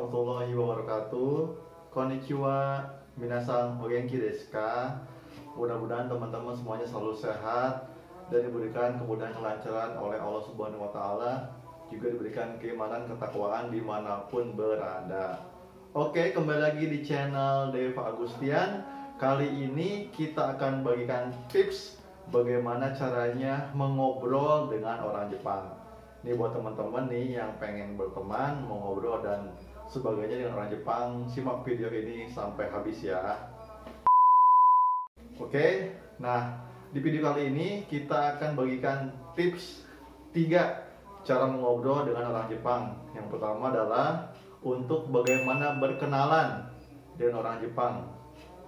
warahmatullahi wabarakatuh. Konnichiwa, minasan o genki desu ka? Mudah-mudahan teman-teman semuanya selalu sehat dan diberikan kemudahan kelancaran oleh Allah Subhanahu wa Ta'ala, juga diberikan keimanan ketakwaan dimanapun berada. Oke, kembali lagi di channel Deva Agustian. Kali ini kita akan bagikan tips bagaimana caranya mengobrol dengan orang Jepang. Ini buat teman-teman nih yang pengen berteman, mau ngobrol dan sebagainya dengan orang Jepang, simak video ini sampai habis ya. Oke, nah di video kali ini kita akan bagikan tips 3 cara mengobrol dengan orang Jepang. Yang pertama adalah untuk bagaimana berkenalan dengan orang Jepang.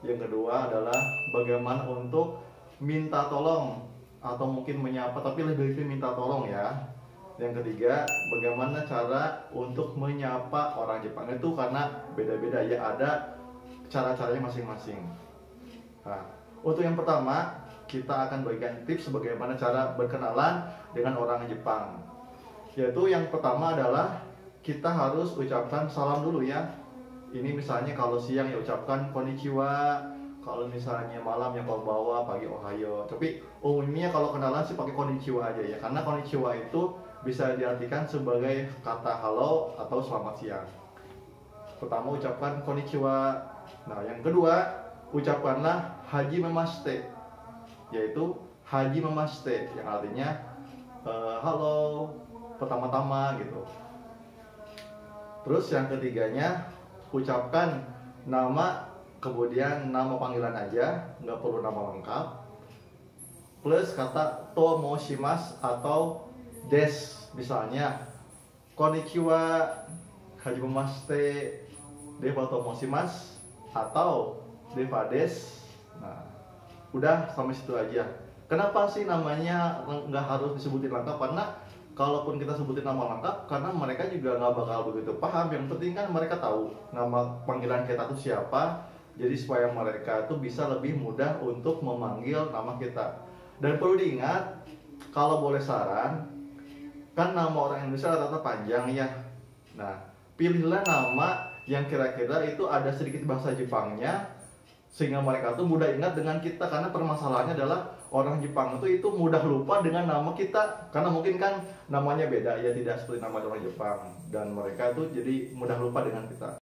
Yang kedua adalah bagaimana untuk minta tolong atau mungkin menyapa, tapi lebih minta tolong ya. Yang ketiga, bagaimana cara untuk menyapa orang Jepang itu, karena beda-beda ya, ada cara-caranya masing-masing. Nah, untuk yang pertama, kita akan bagikan tips bagaimana cara berkenalan dengan orang Jepang. Yaitu yang pertama adalah kita harus ucapkan salam dulu ya. Ini misalnya kalau siang ya ucapkan konnichiwa, kalau misalnya malam ya konbanwa, pagi ohayo. Tapi umumnya kalau kenalan sih pakai konnichiwa aja ya, karena konnichiwa itu bisa diartikan sebagai kata halo atau selamat siang. Pertama ucapkan konnichiwa. Nah, yang kedua ucapkanlah hajimemashite, yaitu hajimemashite yang artinya halo pertama-tama gitu. Terus yang ketiganya ucapkan nama, kemudian nama panggilan aja, nggak perlu nama lengkap, plus kata tomoshimasu atau des. Misalnya konnichiwa, hajimemashite, deva tomoshimasu atau deva des. Nah, udah sampai situ aja. Kenapa sih namanya nggak harus disebutin lengkap? Karena kalaupun kita sebutin nama lengkap, karena mereka juga nggak bakal begitu paham. Yang penting kan mereka tahu nama panggilan kita itu siapa. Jadi supaya mereka itu bisa lebih mudah untuk memanggil nama kita. Dan perlu diingat, kalau boleh saran, kan nama orang Indonesia rata-rata panjang ya. Nah, pilihlah nama yang kira-kira itu ada sedikit bahasa Jepangnya, sehingga mereka tuh mudah ingat dengan kita. Karena permasalahannya adalah orang Jepang itu mudah lupa dengan nama kita, karena mungkin kan namanya beda ya, tidak seperti nama orang Jepang, dan mereka tuh jadi mudah lupa dengan kita.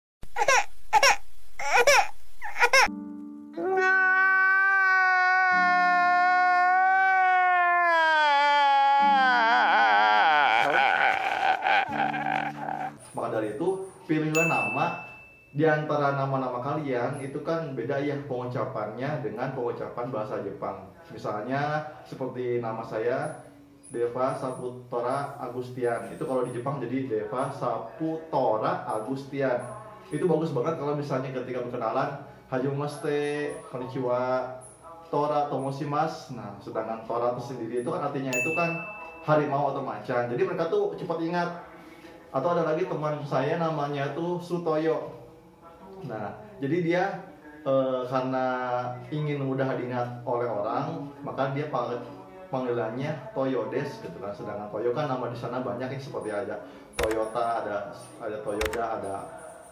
Maka dari itu, pilihlah nama di antara nama-nama kalian itu kan beda ya pengucapannya dengan pengucapan bahasa Jepang. Misalnya seperti nama saya Deva Saputora Agustian. Itu kalau di Jepang jadi Deva Saputora Agustian. Itu bagus banget kalau misalnya ketika berkenalan, hajimemashite, konnichiwa, Tora tomoshimasu. Nah, sedangkan Tora itu sendiri itu kan artinya itu kan harimau atau macan. Jadi mereka tuh cepat ingat. Atau ada lagi teman saya namanya tuh Sutoyo. Nah, jadi dia karena ingin mudah diingat oleh orang, maka dia panggilannya Toyodes gitu kan. Sedangkan Toyo kan nama di sana banyak ya, seperti ada Toyota, ada Toyoda, ada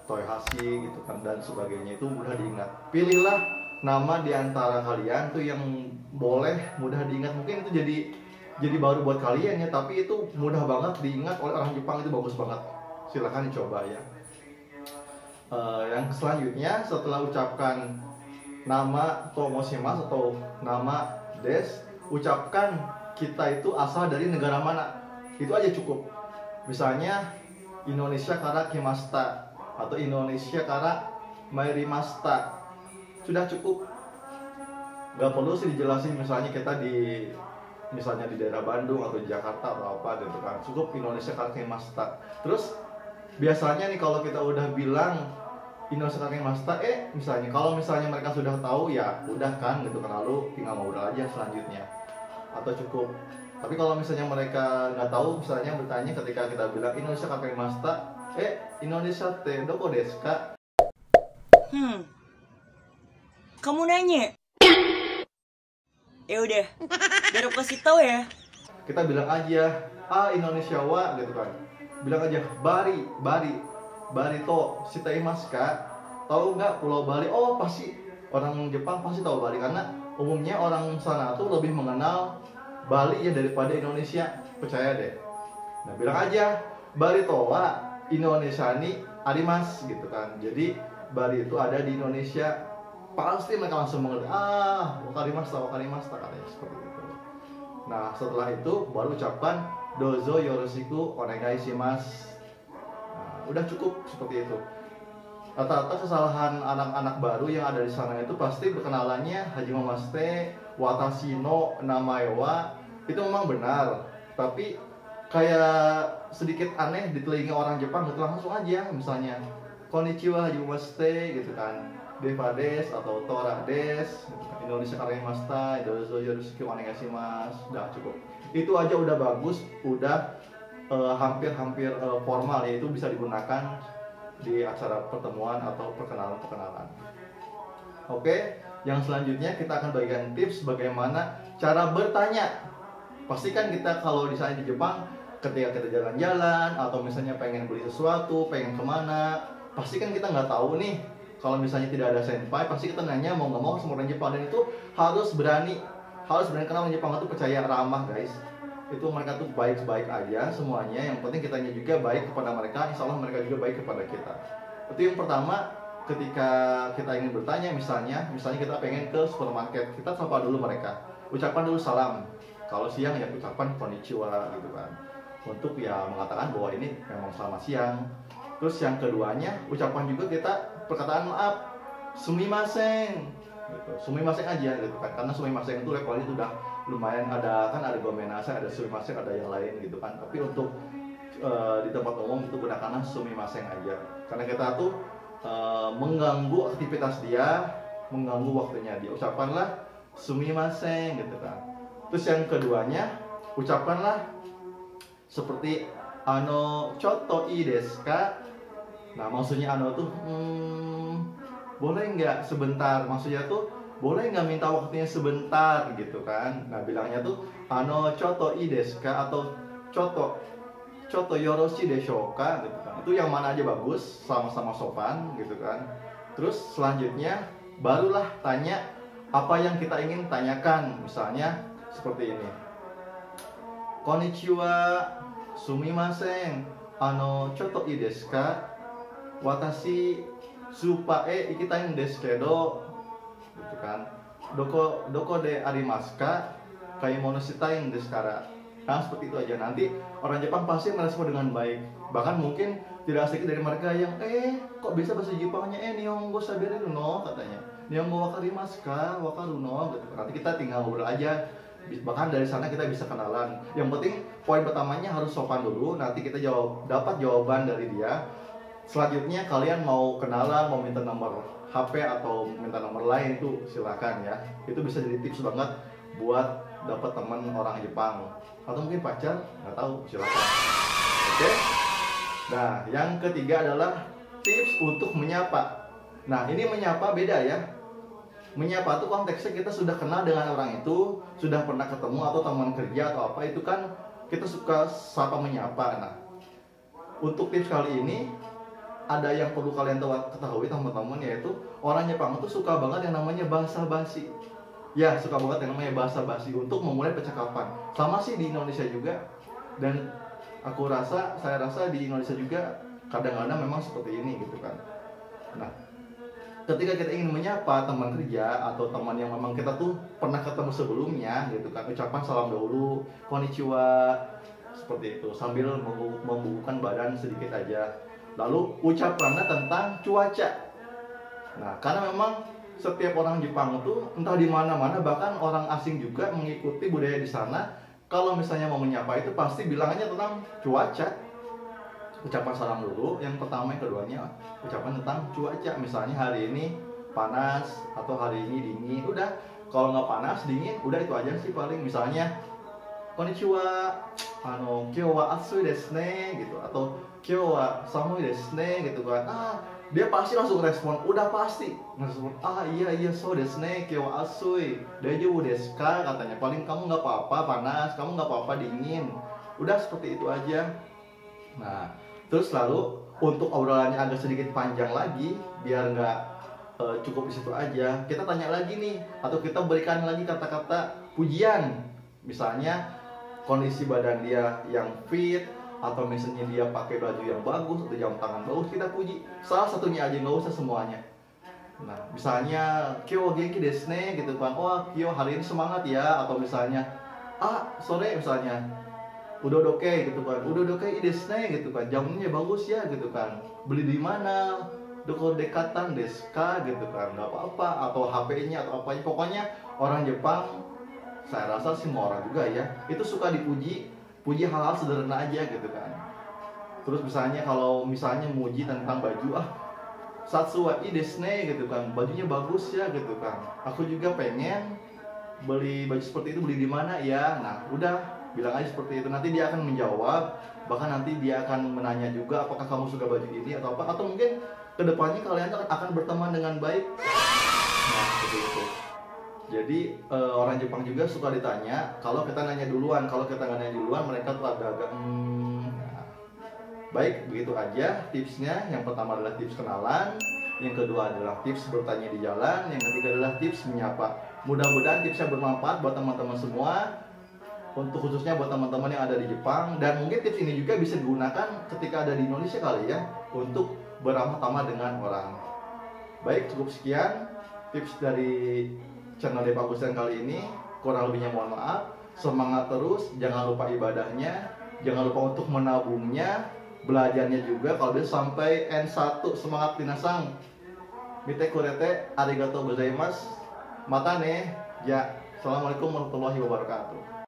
Toyohashi gitu kan, dan sebagainya. Itu mudah diingat. Pilihlah nama di antara kalian tuh yang boleh mudah diingat. Mungkin itu jadi baru buat kalian ya, tapi itu mudah banget diingat oleh orang Jepang. Itu bagus banget, silahkan dicoba ya. Yang selanjutnya, setelah ucapkan nama tomoshimasu atau nama des, ucapkan kita itu asal dari negara mana. Itu aja cukup. Misalnya Indonesia kara kimashita atau Indonesia kara mairimashita, sudah cukup. Gak perlu sih dijelasin misalnya kita misalnya di daerah Bandung atau Jakarta atau apa gitu kan. Cukup Indonesia kara kimashita. Terus biasanya nih kalau kita udah bilang Indonesia kara kimashita, misalnya kalau misalnya mereka sudah tahu ya udah kan gitu kan, lalu tinggal ngobrol aja selanjutnya atau cukup. Tapi kalau misalnya mereka nggak tahu, misalnya bertanya ketika kita bilang Indonesia kara kimashita, Indonesia te doko desu ka? Kamu nanya? Ya udah, biar aku kasih tahu ya. Kita bilang aja Indonesia wa gitu kan. Bilang aja bari. Barito shitaimasu ka? Tahu nggak Pulau Bali? Oh, pasti orang Jepang pasti tahu Bali karena umumnya orang sana tuh lebih mengenal Bali ya daripada Indonesia, percaya deh. Nah, bilang aja Barito wa Indonesia ni arimas gitu kan. Jadi Bali itu ada di Indonesia. Pasti mereka langsung mengerti. Wakarimashita, wakarimashita katanya seperti itu. Nah, setelah itu baru ucapan dozo yoroshiku onegai shimasu. Nah, udah cukup seperti itu. Rata-rata kesalahan anak-anak baru yang ada di sana itu pasti berkenalannya hajimemashite, watashi no namae wa, itu memang benar. Tapi kayak sedikit aneh di telinga orang Jepang gitu, langsung aja misalnya konnichiwa hajimemashite gitu kan, deva des atau tora des gitu kan. Indonesia karimashita, dozo yoroshiku onegai shimasu. Udah cukup. Itu aja udah bagus, udah hampir-hampir formal, yaitu bisa digunakan di acara pertemuan atau perkenalan-perkenalan. Oke, yang selanjutnya kita akan bagikan tips bagaimana cara bertanya. Pastikan kita kalau di sana di Jepang, ketika kita jalan-jalan atau misalnya pengen beli sesuatu, pengen kemana, pastikan kita nggak tahu nih. Kalau misalnya tidak ada senpai, pasti kita nanya mau nggak mau sama orang Jepang, dan itu harus berani karena orang Jepang itu percaya ramah guys. Itu mereka tuh baik-baik aja semuanya. Yang penting kitanya juga baik kepada mereka, insya Allah mereka juga baik kepada kita. Itu yang pertama. Ketika kita ingin bertanya, misalnya kita pengen ke supermarket, kita sapa dulu mereka, ucapan dulu salam. Kalau siang ya ucapan konnichiwa gitu kan, untuk ya mengatakan bahwa ini memang selamat siang. Terus yang keduanya, ucapan juga kita perkataan maaf, sumimasen gitu. Sumimasen aja gitu kan, karena sumimasen itu levelnya itu udah lumayan, ada kan, ada gomenasa, ada sumimasen, ada yang lain gitu kan. Tapi untuk di tempat umum itu gunakanlah sumimasen aja, karena kita tuh mengganggu aktivitas dia, mengganggu waktunya dia. Ucapkanlah sumimasen gitu kan. Terus yang keduanya, ucapkanlah seperti chotto ii desu ka. Nah, maksudnya tuh boleh nggak sebentar, maksudnya tuh boleh nggak minta waktunya sebentar gitu kan. Nah, bilangnya tuh chotto ii desu ka atau chotto yoroshi deshou ka gitu kan. Itu yang mana aja bagus, sama-sama sopan gitu kan. Terus selanjutnya barulah tanya apa yang kita ingin tanyakan. Misalnya seperti ini, konnichiwa, sumimasen, chotto ii desu ka? Watashi supae ikitain desu kedo gitu kan. Doko de arimasu ka? Kaimono shitai desu kara. Nah, seperti itu aja. Nanti orang Jepang pasti merespon dengan baik. Bahkan mungkin tidak sedikit dari mereka yang kok bisa bahasa Jepangnya nihongo sabireru no katanya. Nihongo wakarimasu ka? Wakaru no gitu. Nanti kita tinggal ngobrol aja. Bahkan dari sana kita bisa kenalan. Yang penting poin pertamanya harus sopan dulu. Nanti kita dapat jawaban dari dia. Selanjutnya kalian mau kenalan, mau minta nomor HP atau minta nomor lain, itu silakan ya. Itu bisa jadi tips banget buat dapat teman orang Jepang atau mungkin pacar, nggak tahu, silakan. Oke. Nah, yang ketiga adalah tips untuk menyapa. Nah, ini menyapa beda ya. Menyapa tuh konteksnya kita sudah kenal dengan orang itu, sudah pernah ketemu atau teman kerja atau apa, itu kan kita suka sapa menyapa. Nah, untuk tips kali ini ada yang perlu kalian ketahui teman-teman, yaitu orang Jepang itu suka banget yang namanya basa-basi. Ya, suka banget yang namanya basa-basi untuk memulai percakapan. Sama sih di Indonesia juga. Dan saya rasa di Indonesia juga kadang-kadang memang seperti ini gitu kan. Nah, ketika kita ingin menyapa teman kerja atau teman yang memang kita tuh pernah ketemu sebelumnya gitu kan, ucapan salam dahulu, konnichiwa, seperti itu, sambil membubuhkan badan sedikit aja. Lalu ucapannya tentang cuaca. Nah, karena memang setiap orang Jepang itu entah di mana-mana, bahkan orang asing juga mengikuti budaya di sana. Kalau misalnya mau menyapa itu pasti bilangannya tentang cuaca. Ucapan salam dulu, yang pertama, yang keduanya ucapan tentang cuaca. Misalnya hari ini panas atau hari ini dingin. Udah, kalau nggak panas, dingin, udah itu aja sih paling. Misalnya konnichiwa, kyou wa atsui desu ne gitu, atau kyou wa samui desu ne gitu kan. Dia pasti langsung respon, udah pasti respon, iya so desu ne, kyou wa atsui daijoubu desu ka katanya. Paling kamu nggak apa-apa panas, kamu nggak apa-apa dingin. Udah seperti itu aja. Nah, terus lalu untuk obrolannya agak sedikit panjang lagi, biar nggak cukup di situ aja, kita tanya lagi nih, atau kita berikan lagi kata-kata pujian. Misalnya kondisi badan dia yang fit, atau misalnya dia pakai baju yang bagus atau jam tangan bagus, kita puji salah satunya aja, nggak usah semuanya. Nah, misalnya Kyo genki desu ne gitu kan, oh Kyo hari ini semangat ya, atau misalnya sore misalnya udah oke gitu kan, udah oke desu ne gitu kan, jamnya bagus ya gitu kan, beli di mana, doko dekatan deska gitu kan, nggak apa-apa, atau HP-nya atau apanya, pokoknya orang Jepang, saya rasa semua orang juga ya, itu suka dipuji, puji hal-hal sederhana aja gitu kan. Terus misalnya kalau misalnya muji tentang baju, satsu wa ii desu ne gitu kan, bajunya bagus ya gitu kan, aku juga pengen beli baju seperti itu, beli di mana ya. Nah udah bilang aja seperti itu, nanti dia akan menjawab, bahkan nanti dia akan menanya juga apakah kamu suka baju ini atau apa, atau mungkin kedepannya kalian akan berteman dengan baik. Nah seperti itu. Jadi orang Jepang juga suka ditanya, kalau kita nanya duluan, kalau kita nggak nanya duluan mereka tuh agak-agak nah. Baik, begitu aja tipsnya. Yang pertama adalah tips kenalan, yang kedua adalah tips bertanya di jalan, yang ketiga adalah tips menyapa. Mudah-mudahan tipsnya bermanfaat buat teman-teman semua, untuk khususnya buat teman-teman yang ada di Jepang, dan mungkin tips ini juga bisa digunakan ketika ada di Indonesia kali ya, untuk beramah tamah dengan orang. Baik, cukup sekian tips dari channel Depa Gusten kali ini. Kurang lebihnya mohon maaf. Semangat terus, jangan lupa ibadahnya, jangan lupa untuk menabungnya, belajarnya juga. Kalau bisa sampai N1, semangat minasang. Mite kurete arigatou gozaimasu. Mata ne. Ya, assalamualaikum warahmatullahi wabarakatuh.